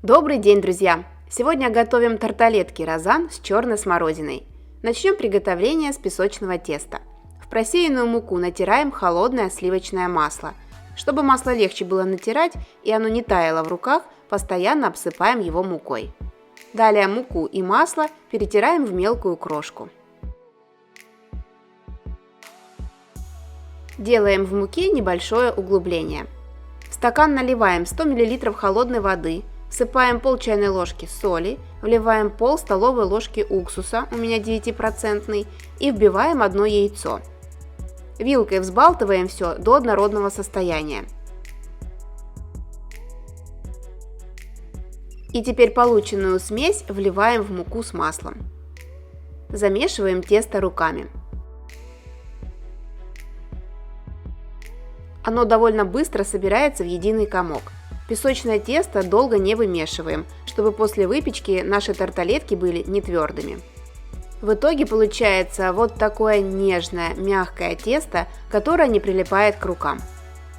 Добрый день, друзья! Сегодня готовим тарталетки розан с черной смородиной. Начнем приготовление с песочного теста. В просеянную муку натираем холодное сливочное масло. Чтобы масло легче было натирать и оно не таяло в руках, постоянно обсыпаем его мукой. Далее муку и масло перетираем в мелкую крошку. Делаем в муке небольшое углубление. В стакан наливаем 100 мл холодной воды, всыпаем пол чайной ложки соли, вливаем пол столовой ложки уксуса, у меня 9%, и вбиваем одно яйцо. Вилкой взбалтываем все до однородного состояния. И теперь полученную смесь вливаем в муку с маслом. Замешиваем тесто руками. Оно довольно быстро собирается в единый комок. Песочное тесто долго не вымешиваем, чтобы после выпечки наши тарталетки были не твердыми. В итоге получается вот такое нежное, мягкое тесто, которое не прилипает к рукам.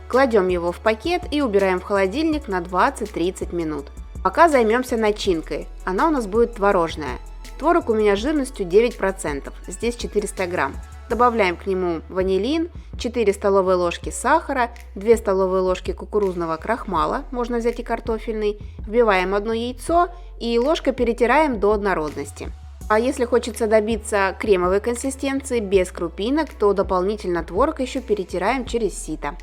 Кладем его в пакет и убираем в холодильник на 20-30 минут. Пока займемся начинкой, она у нас будет творожная. Творог у меня жирностью 9%, здесь 400 грамм. Добавляем к нему ванилин, 4 столовые ложки сахара, 2 столовые ложки кукурузного крахмала, можно взять и картофельный, вбиваем одно яйцо и ложкой перетираем до однородности. А если хочется добиться кремовой консистенции без крупинок, то дополнительно творог еще перетираем через сито.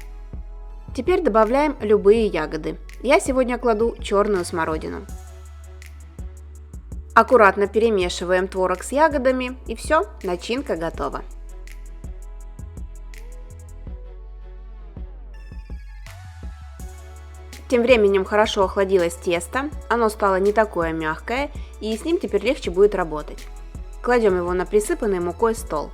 Теперь добавляем любые ягоды. Я сегодня кладу черную смородину. Аккуратно перемешиваем творог с ягодами и все, начинка готова. Тем временем хорошо охладилось тесто, оно стало не такое мягкое, и с ним теперь легче будет работать. Кладем его на присыпанный мукой стол.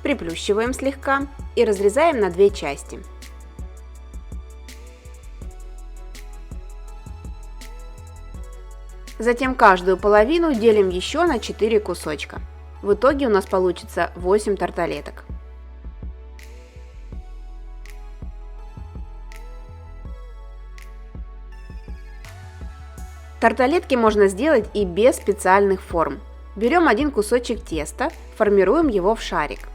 Приплющиваем слегка и разрезаем на две части. Затем каждую половину делим еще на 4 кусочка. В итоге у нас получится 8 тарталеток. Тарталетки можно сделать и без специальных форм. Берем один кусочек теста, формируем его в шарик.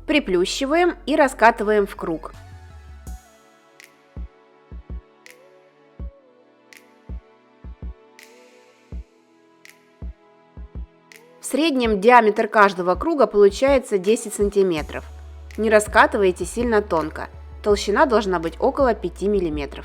Приплющиваем и раскатываем в круг. В среднем диаметр каждого круга получается 10 см. Не раскатывайте сильно тонко. Толщина должна быть около 5 мм.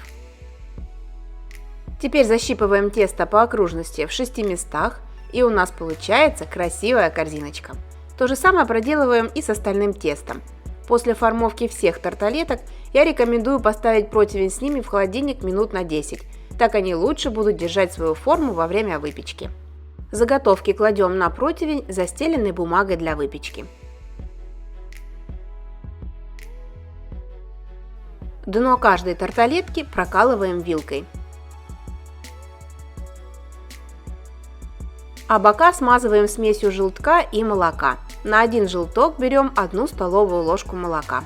Теперь защипываем тесто по окружности в 6 местах, и у нас получается красивая корзиночка. То же самое проделываем и с остальным тестом. После формовки всех тарталеток я рекомендую поставить противень с ними в холодильник минут на 10. Так они лучше будут держать свою форму во время выпечки. Заготовки кладем на противень, застеленный бумагой для выпечки. Дно каждой тарталетки прокалываем вилкой. А бока смазываем смесью желтка и молока. На один желток берем 1 столовую ложку молока.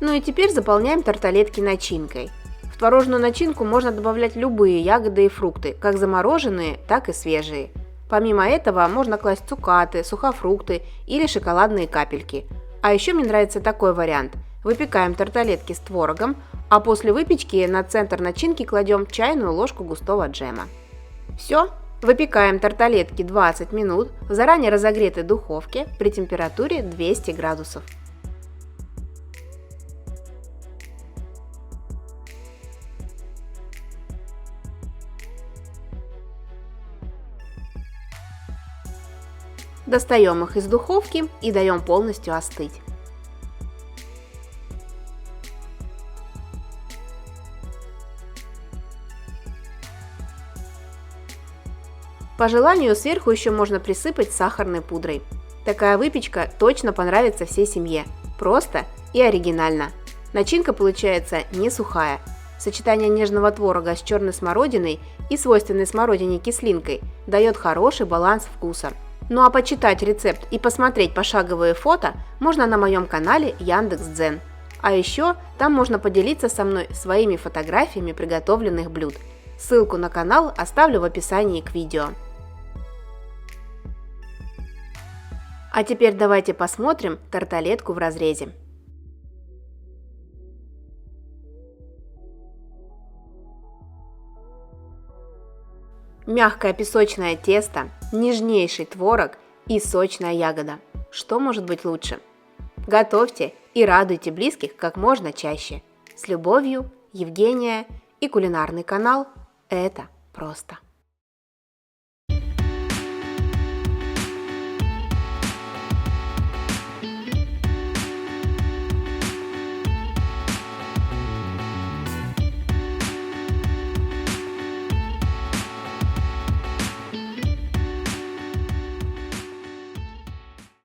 Ну и теперь заполняем тарталетки начинкой. В творожную начинку можно добавлять любые ягоды и фрукты, как замороженные, так и свежие. Помимо этого можно класть цукаты, сухофрукты или шоколадные капельки. А еще мне нравится такой вариант. Выпекаем тарталетки с творогом, а после выпечки на центр начинки кладем чайную ложку густого джема. Все, выпекаем тарталетки 20 минут в заранее разогретой духовке при температуре 200 градусов. Достаем их из духовки и даем полностью остыть. По желанию сверху еще можно присыпать сахарной пудрой. Такая выпечка точно понравится всей семье. Просто и оригинально. Начинка получается не сухая. Сочетание нежного творога с черной смородиной и свойственной смородине кислинкой дает хороший баланс вкуса. Ну а почитать рецепт и посмотреть пошаговые фото можно на моем канале Яндекс.Дзен. А еще там можно поделиться со мной своими фотографиями приготовленных блюд. Ссылку на канал оставлю в описании к видео. А теперь давайте посмотрим тарталетку в разрезе. Мягкое песочное тесто, нежнейший творог и сочная ягода. Что может быть лучше? Готовьте и радуйте близких как можно чаще. С любовью, Евгения и кулинарный канал «Это просто».